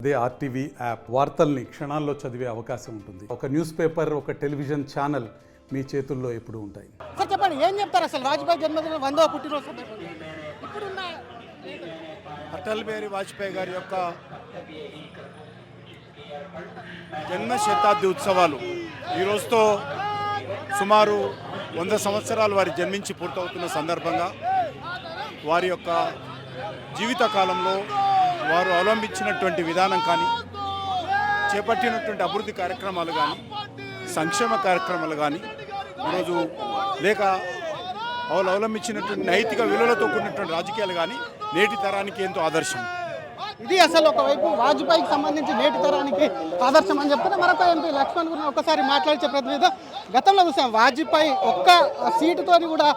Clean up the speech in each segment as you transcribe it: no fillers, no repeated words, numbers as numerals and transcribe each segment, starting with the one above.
అదే RTV app వార్తల్ని క్షణాల్లో చదివే అవకాశం ఉంటుంది. ఒక న్యూస్ పేపర్, ఒక టెలివిజన్ ఛానల్ మీ చేతుల్లో ఎప్పుడూ ఉంటాయి. సార్ చెప్పండి, ఏం చెప్తారు అసలు వాజ్పేయి జన్మదినం 100వ పుట్టినరోజు ఇప్పుడున్న అటల్ బిహారీ వాజ్పేయి గారి యొక్క జన్మ శతాబ్ది ఉత్సవాలు ఈ రోజుతో సుమారు 100 సంవత్సరాలు వారి జన్మించి పూర్తవుతున్న సందర్భంగా వారి యొక్క జీవిత కాలంలో వారు అవలంబించినటువంటి విధానం కానీ, చేపట్టినటువంటి అభివృద్ధి కార్యక్రమాలు కానీ, సంక్షేమ కార్యక్రమాలు కానీ, ఈరోజు లేక వాళ్ళు అవలంబించినటువంటి నైతిక విలువలతో కూడినటువంటి రాజకీయాలు కానీ నేటి తరానికి ఎంతో ఆదర్శం. ఇది అసలు ఒకవైపు వాజ్పేయికి సంబంధించి నేటి తరానికి ఆదర్శం అని చెప్తున్నా. మరొక ఎంపీ లక్ష్మణ్ గురించి ఒకసారి మాట్లాడించే ప్రతినిధి. గతంలో చూసాం వాజ్పేయి ఒక్క సీటుతోని కూడా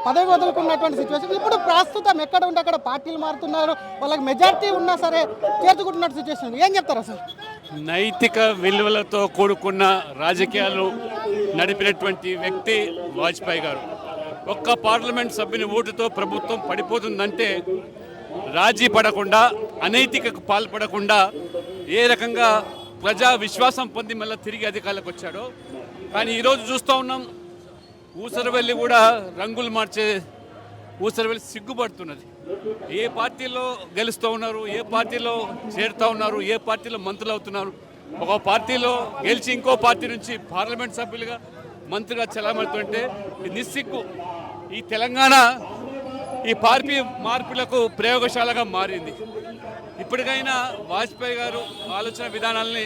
పదవి వదులుకున్నటువంటి సిచ్యువేషన్. ఇప్పుడు ప్రస్తుతం ఎక్కడ ఉంటే అక్కడ పార్టీలు మారుతున్నారు, వాళ్ళకి మెజార్టీ ఉన్నా సరే చేర్చుకుంటున్న సిచ్యువేషన్. ఏం చెప్తారు అసలు? నైతిక విలువలతో కూడుకున్న రాజకీయాలు నడిపినటువంటి వ్యక్తి వాజ్పేయి గారు. ఒక్క పార్లమెంట్ సభ్యుని ఓటుతో ప్రభుత్వం పడిపోతుందంటే రాజీ పడకుండా, అనైతికకు పాల్పడకుండా ఏ రకంగా ప్రజా విశ్వాసం పొంది మళ్ళీ తిరిగి అధికారులకు వచ్చాడో. కానీ ఈరోజు చూస్తూ ఉన్నాం, ఊసరవెల్లి కూడా రంగులు మార్చే ఊసరవెల్లి సిగ్గుపడుతున్నది. ఏ పార్టీలో గెలుస్తూ ఉన్నారు, ఏ పార్టీలో చేరుతూ ఉన్నారు, ఏ పార్టీలో మంత్రులు అవుతున్నారు. ఒక పార్టీలో గెలిచి ఇంకో పార్టీ నుంచి పార్లమెంట్ సభ్యులుగా మంత్రిగా చెలమడుతుంటే నిస్సిగ్గు. ఈ తెలంగాణ ఈ పార్టీ మార్పులకు ప్రయోగశాలగా మారింది. ఇప్పటికైనా వాజ్పేయి గారు ఆలోచన విధానాలని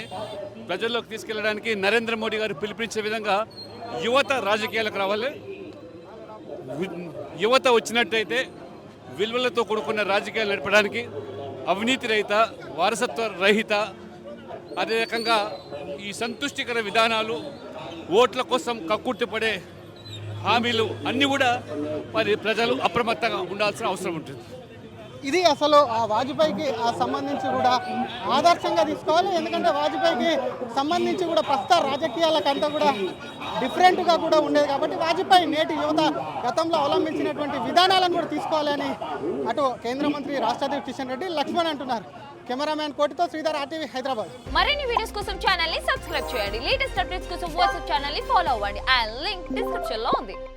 ప్రజల్లోకి తీసుకెళ్లడానికి నరేంద్ర మోడీ గారు పిలుపునిచ్చే విధంగా యువత రాజకీయాలకు రావాలి. యువత వచ్చినట్టయితే విలువలతో కూడుకున్న రాజకీయాలు నడపడానికి, అవినీతి రహిత, వారసత్వ రహిత, అదే రకంగా ఈ సంతుష్టికర విధానాలు, ఓట్ల కోసం కక్కుర్తిపడే హామీలు అన్నీ కూడా మరి ప్రజలు అప్రమత్తంగా ఉండాల్సిన అవసరం ఉంటుంది. ఇది అసలు ఆ వాజ్పేయికి సంబంధించి కూడా ఆదర్శంగా తీసుకోవాలి. ఎందుకంటే వాజ్పేయికి సంబంధించి కూడా ప్రస్తుత రాజకీయాలకంతా కూడా డిఫరెంట్గా కూడా ఉండేది. కాబట్టి వాజ్పేయి నేటి యువత గతంలో అవలంబించినటువంటి విధానాలను కూడా తీసుకోవాలని అటు కేంద్ర మంత్రి రాష్ట్రాధ్యక్షుడు కిషన్ రెడ్డి, లక్ష్మణ్ అంటున్నారు. కెమెరామ్యాన్ కోటితో శ్రీధర్, ఆర్టీవీ హైదరాబాద్. మరిన్ని వీడియోస్ కోసం ఛానల్ ని సబ్స్క్రైబ్ చేయండి. లేటెస్ట్ అప్డేట్స్ కోసం వాట్సాప్ ఛానల్ ని ఫాలో అవ్వండి. ఆ లింక్ డిస్క్రిప్షన్ లో ఉంది.